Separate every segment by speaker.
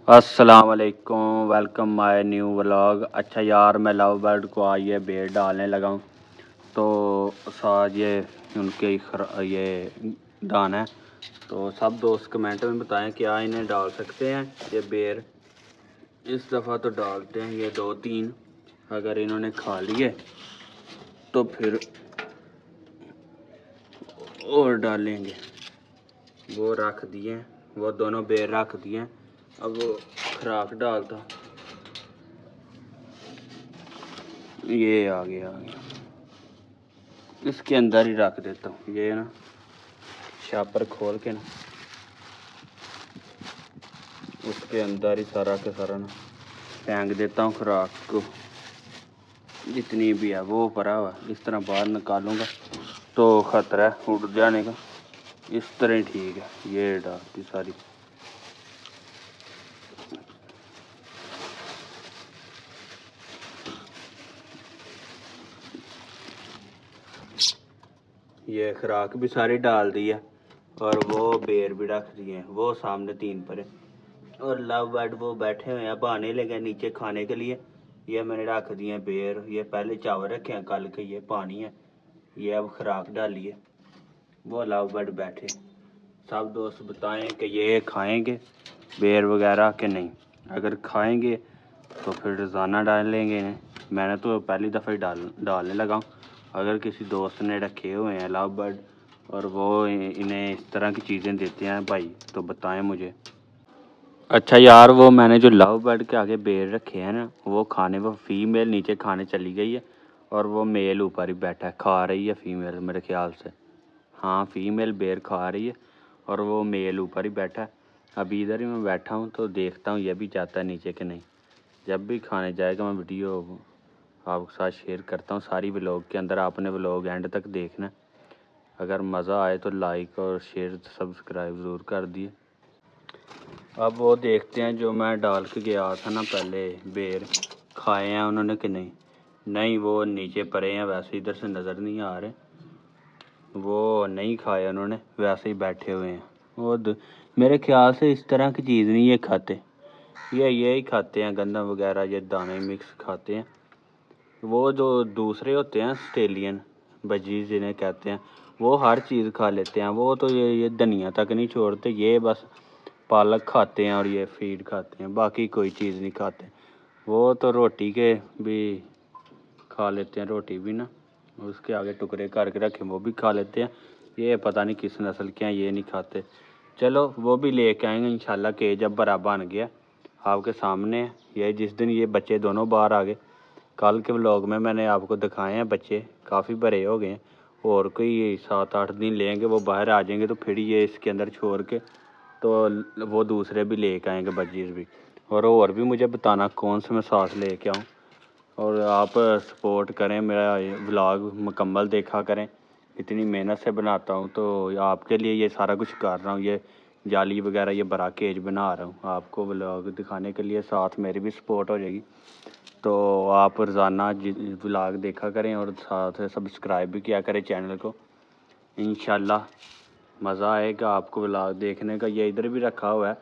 Speaker 1: अस्सलाम वालेकुम, welcome my new vlog. अच्छा यार, मैं लव बर्ड को आज ये बेड डालने लगा हूँ, तो साथ ये उनके ये दाना है। तो सब दोस्त कमेंट में बताएं क्या इन्हें डाल सकते हैं ये बेर। इस दफ़ा तो डालते हैं ये 2-3, अगर इन्होंने खा लिए तो फिर और डालेंगे। वो रख दिए, वो दोनों बेर रख दिए। अब वो खुराक डालता, ये आ गया इसके अंदर ही रख देता हूँ। ये ना शापर खोल के ना उसके अंदर ही सारा के सारा ना फेंक देता हूँ खुराक को, जितनी भी है वो भरा हुआ। इस तरह बाहर निकालूंगा तो ख़तरा है उड़ जाने का। इस तरह ही ठीक है। ये डालती सारी, ये खुराक भी सारी डाल दी है और वो बेर भी रख दिए हैं। वो सामने 3 पर है और लव बर्ड वो बैठे हुए हैं, बहाने लगे नीचे खाने के लिए। ये मैंने रख दिए हैं बेर। ये पहले चावल रखे हैं कल के, ये पानी है, ये अब खुराक डाली है। वो लव बर्ड बैठे। सब दोस्त बताएं कि ये खाएंगे बेर वगैरह कि नहीं। अगर खाएंगे तो फिर रोज़ाना डालेंगे इन्हें। मैंने तो पहली दफ़ा ही डालने लगा हूँ। अगर किसी दोस्त ने रखे हुए हैं लव बर्ड और वो इन्हें इस तरह की चीज़ें देते हैं भाई, तो बताएं मुझे। अच्छा यार, वो मैंने जो लव बर्ड के आगे बेर रखे हैं ना, वो खाने, वो फीमेल नीचे खाने चली गई है और वो मेल ऊपर ही बैठा है, खा रही है फीमेल मेरे ख्याल से। हाँ, फीमेल बेर खा रही है और वो मेल ऊपर ही बैठा है। अभी इधर ही मैं बैठा हूँ तो देखता हूँ ये भी जाता है नीचे कि नहीं। जब भी खाने जाएगा मैं वीडियो आपके साथ शेयर करता हूँ सारी व्लॉग के अंदर। आपने व्लॉग एंड तक देखना। अगर मज़ा आए तो लाइक और शेयर सब्सक्राइब ज़रूर कर दिए। अब वो देखते हैं जो मैं डाल के गया था ना पहले बेर, खाए हैं उन्होंने कि नहीं। नहीं, वो नीचे पड़े हैं, वैसे इधर से नज़र नहीं आ रहे। वो नहीं खाए उन्होंने, वैसे ही बैठे हुए हैं। वो मेरे ख्याल से इस तरह की चीज़ नहीं ये खाते। ये ही खाते हैं गंदम वगैरह, ये दाने मिक्स खाते हैं। वो जो दूसरे होते हैं ऑस्ट्रेलियन बजीज जिन्हें कहते हैं, वो हर चीज़ खा लेते हैं। वो तो ये धनिया तक नहीं छोड़ते। ये बस पालक खाते हैं और ये फीड खाते हैं, बाकी कोई चीज़ नहीं खाते। वो तो रोटी के भी खा लेते हैं, रोटी भी ना उसके आगे टुकड़े करके रखे वो भी खा लेते हैं। ये पता नहीं किस नस्ल के हैं, ये नहीं खाते। चलो वो भी लेके आएंगे इंशाल्लाह। के जब बड़ा बन गया आपके सामने है। ये जिस दिन ये बच्चे दोनों बाहर आ गए, कल के व्लॉग में मैंने आपको दिखाए हैं, बच्चे काफ़ी बड़े हो गए हैं। और कोई 7-8 दिन लेंगे वो बाहर आ जाएंगे, तो फिर ये इसके अंदर छोड़ के तो वो दूसरे भी लेके आएंगे बजीज भी। और भी मुझे बताना कौन से मैं साथ लेके आऊँ। और आप सपोर्ट करें, मेरा व्लॉग मुकम्मल देखा करें। इतनी मेहनत से बनाता हूँ तो आपके लिए ये सारा कुछ कर रहा हूँ। ये जाली वगैरह ये बड़ा केज बना रहा हूँ आपको व्लॉग दिखाने के लिए, साथ मेरी भी सपोर्ट हो जाएगी। तो आप रोज़ाना व्लॉग देखा करें और साथ सब्सक्राइब भी किया करें चैनल को। इंशाल्लाह मज़ा आएगा आपको व्लॉग देखने का। ये इधर भी रखा हुआ है,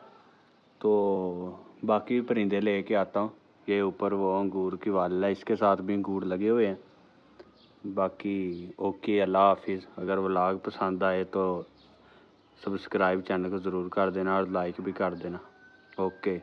Speaker 1: तो बाकी भी परिंदे लेके आता हूँ। ये ऊपर वो अंगूर की वाल है, इसके साथ भी अंगूर लगे हुए हैं। बाकी ओके, अल्लाह हाफिज़। अगर व्लॉग पसंद आए तो सब्सक्राइब चैनल को ज़रूर कर देना और लाइक भी कर देना। ओके।